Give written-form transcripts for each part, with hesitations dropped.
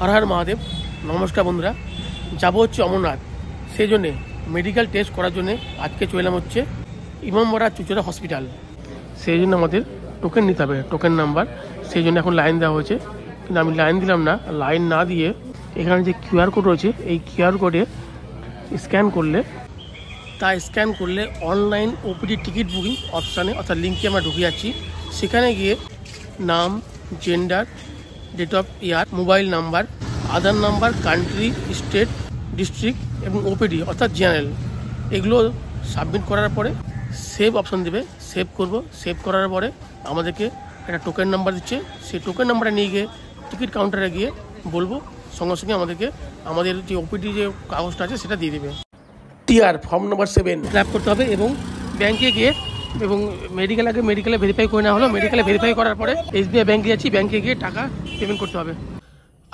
হর হর মহাদেব। নমস্কার বন্ধুরা, যাবো হচ্ছে অমরনাথ। সেই জন্যে মেডিকেল টেস্ট করার জন্যে আজকে চলে এলাম হচ্ছে ইমামবাড়া চুচুড়া হসপিটাল। সেই জন্য আমাদের টোকেন নিতে হবে, টোকেন নাম্বার। সেই জন্য এখন লাইন দেওয়া হয়েছে, কিন্তু আমি লাইন দিলাম না। লাইন না দিয়ে এখানে যে কিউআর কোড রয়েছে, এই কিউআর কোডে স্ক্যান করলে অনলাইন ওপিডি টিকিট বুকিং অপশানে অর্থাৎ লিঙ্কে আমরা ঢুকে যাচ্ছি। সেখানে গিয়ে নাম, gender, date of year, mobile number, Aadhaar number, country, state, district এবং ওপিডি অর্থাৎ জেনারেল, এগুলো সাবমিট করার পরে সেভ অপশান দেবে। সেভ করব। সেভ করার পরে আমাদেরকে একটা টোকেন নাম্বার দিচ্ছে। সেই টোকেন নাম্বারটা নিয়ে গিয়ে টিকিট কাউন্টারে গিয়ে বলবো, সঙ্গে সঙ্গে আমাদেরকে আমাদের যে ওপিডি যে কাগজটা আছে সেটা দিয়ে দেবে। TR form number 7 fill up করতে হবে এবং ব্যাংকে গিয়ে এবং মেডিকেলে ভেরিফাই করে নেওয়া হলো। মেডিকেলে ভেরিফাই করার পরে এসবিআই ব্যাংকে যাচ্ছি, ব্যাংকে গিয়ে টাকা পেমেন্ট করতে হবে।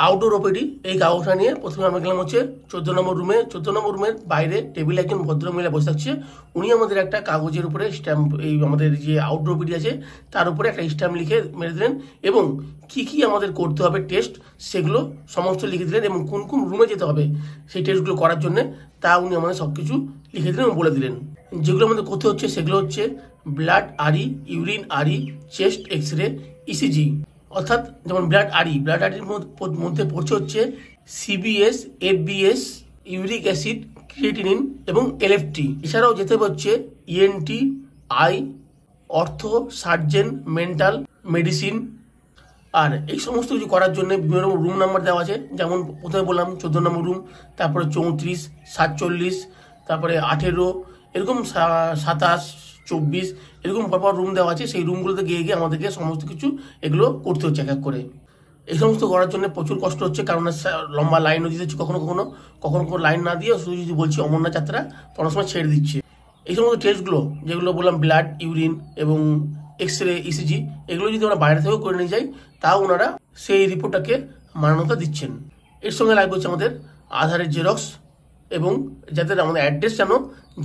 আউটডোর ওপিডি এই কাগজটা নিয়ে প্রথমে আমরা গেলাম হচ্ছে 14 নম্বর রুমে। 14 নম্বর রুমের বাইরে টেবিলে একজন ভদ্রমহিলা বসে থাকছে। উনি আমাদের একটা কাগজের উপরে স্ট্যাম্প, এই আমাদের যে আউটডোর ওপিডি আছে তার উপরে একটা স্ট্যাম্প লিখে মেরে দিলেন এবং কি আমাদের করতে হবে টেস্ট সেগুলো সমস্ত লিখে দিলেন এবং কোন কোন রুমে যেতে হবে সেই টেস্টগুলো করার জন্য তা উনি আমাদের সব কিছু লিখে দিলেন এবং বলে দিলেন। যেগুলো আমাদের করতে হচ্ছে সেগুলো হচ্ছে ব্লাড আরি, ইউরিন আরি, চেস্ট এক্স রে, ইসিজি। অর্থাৎ যেমন ব্লাড আরির মধ্যে পড়ছে হচ্ছে CBS, FBS, uric acid, creatinine এবং এলএফটি। এছাড়াও যেতে হচ্ছে ইএনটি, আই, অর্থ, সার্জেন, মেন্টাল, মেডিসিন। আর এই সমস্ত কিছু করার জন্য বিভিন্ন রকম রুম নাম্বার দেওয়া আছে। যেমন প্রথমে বললাম 14 নম্বর রুম, তারপরে 34, 47, তারপরে 18, এরকম 27, 24 এরকম পরপর রুম দেওয়া আছে। সেই রুমগুলোতে গিয়ে আমাদেরকে সমস্ত কিছু এগুলো করতে হচ্ছে এক এক করে। এই সমস্ত করার জন্য প্রচুর কষ্ট হচ্ছে, কারণ লম্বা লাইনও দিতে হচ্ছে। কখনো লাইন না দিয়ে শুধু যদি বলছি অমরনাথ যাত্রা, কোনো সময় ছেড়ে দিচ্ছে। এই সমস্ত টেস্টগুলো যেগুলো বললাম ব্লাড, ইউরিন এবং এক্স রে, ইসিজি, এগুলো যদি আমরা বাইরে থেকেও করে নিয়ে যাই তাও ওনারা সেই রিপোর্টটাকে মান্যতা দিচ্ছেন। এর সঙ্গে লাগবে হচ্ছে আমাদের আধারের জেরক্স এবং যাতে আমাদের অ্যাড্রেস যেন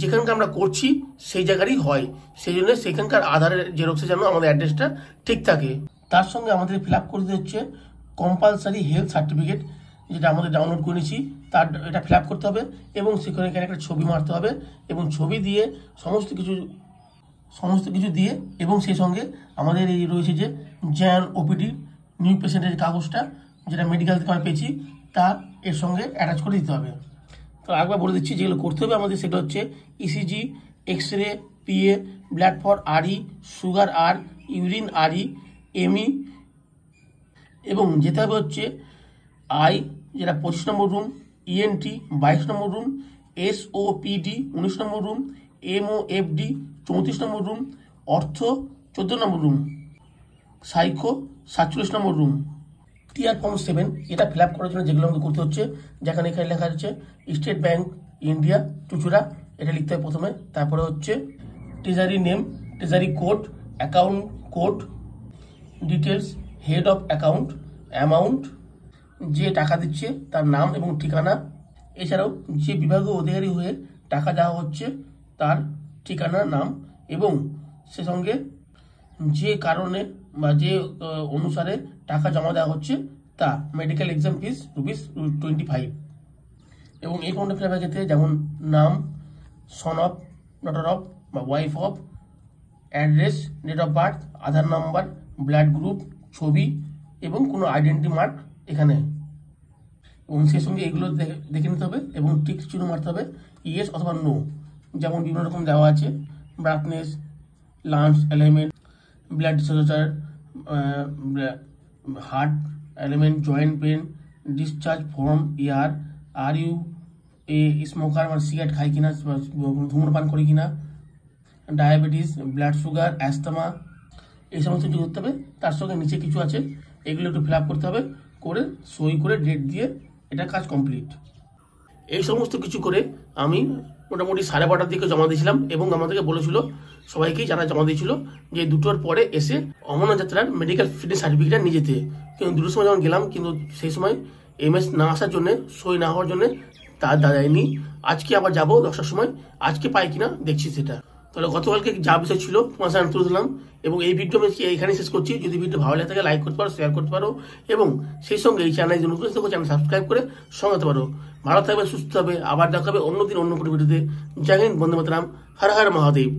যেখানকার আমরা করছি সেই জায়গারই হয়, সেই জন্য সেখানকার আধারের জেরক্সে যেন আমাদের অ্যাড্রেসটা ঠিক থাকে। তার সঙ্গে আমাদের ফিল আপ করতে হচ্ছে কম্পালসারি হেলথ সার্টিফিকেট, যেটা আমাদের ডাউনলোড করে নিয়েছি, তার এটা ফিল আপ করতে হবে এবং সেখানে একটা ছবি মারতে হবে এবং ছবি দিয়ে সমস্ত কিছু দিয়ে এবং সেই সঙ্গে আমাদের এই রয়েছে যে জেনারেল ওপিডি নিউ পেশেন্টের কাগজটা, যেটা মেডিকেল থেকে আমরা পেয়েছি, তা এর সঙ্গে অ্যাটাচ করে দিতে হবে। তো একবার বলে দিচ্ছি যেগুলো করতে হবে আমাদের, সেটা হচ্ছে ECG, X ray, PA, blood for RE, sugar আর, ইউরিন আরই, এমই এবং যেতে হবে হচ্ছে আই, যেটা 25 নম্বর রুম, ইএনটি 22 নম্বর রুম, এসওপিডি 19 নম্বর রুম, এমওএফডি 34 নম্বর রুম, অর্থ 14 নম্বর রুম, সাইকো 47 নম্বর রুম। টিআর ফর্ম 7 এটা ফিল আপ করার জন্য যেগুলো আমাদের করতে হচ্ছে, যেখানে এখানে লেখা হচ্ছে স্টেট ব্যাংক ইন্ডিয়া চুচুড়া, এটা লিখতে হবে প্রথমে। তারপরে হচ্ছে treasury name, treasury code, account code, details, head of account, amount, যে টাকা দিচ্ছে তার নাম এবং ঠিকানা, এছাড়াও যে বিভাগীয় অধিকারী হয়ে টাকা দেওয়া হচ্ছে তার ঠিকানা, নাম এবং সে সঙ্গে যে কারণে বা যে অনুসারে টাকা জমা দেওয়া হচ্ছে তা, মেডিকেল এক্সাম ফিস ₹25 এবং এই ফর্মটা ফিল আপের ক্ষেত্রে যেমন নাম, সন অফ, ডটার অফ বা wife of, address, date of birth, Aadhaar number, blood group, ছবি এবং কোনো আইডেন্টি মার্ক এখানে, এবং সেই সঙ্গে এগুলো দেখে নিতে হবে এবং টিক চিহ্ন মারতে হবে ইয়েস অথবা নো। যেমন বিভিন্ন রকম দেওয়া আছে, brightness, lunch element, blood discharger, heart element, joint pain, discharge form, ear, are you a smoker মানে সিগারেট খাই কিনা, ধূমপান করি কিনা, ডায়াবেটিস, ব্লাড সুগার, অ্যাস্তমা, এই সমস্ত কিছু করতে হবে। তার সঙ্গে নিচে কিছু আছে, এগুলো একটু ফিল আপ করতে হবে, করে সই করে ডেট দিয়ে এটা কাজ কমপ্লিট। এই সমস্ত কিছু করে আমি মোটামুটি 12:30 দিকে জমা দিয়েছিলাম এবং আমাদেরকে বলেছিল সবাইকেই যারা জমা দিয়েছিল যে 2টোর পরে এসে অমরনাথ যাত্রার মেডিকেল ফিটনেস সার্টিফিকেটটা নিয়ে যেতে। কিন্তু 2টোর সময় যখন গেলাম, কিন্তু সেই সময় এমএস না আসার জন্য, সই না হওয়ার জন্য তা দেয়নি। আজকে আবার যাবো 10টার সময়, আজকে পাই কিনা দেখছি সেটা। তাহলে গতকালকে যা বিষয় ছিল তোমার সামনে তুলে দিলাম, এবং এই ভিডিও আমি এখানে শেষ করছি। যদি ভিডিও ভালো লাগে থাকে লাইক করতে পারো, শেয়ার করতে পারো, এবং সেই সঙ্গে এই চ্যানেল নতুন চ্যানেল সাবস্ক্রাইব করে সঙ্গে হতে পারো। ভালো থাকবে, সুস্থ হবে, আবার দেখাবে অন্যদিন অন্য কোনো ভিডিওতে। জয় হিন্দ, বন্দে মাতরম, হর হর মহাদেব।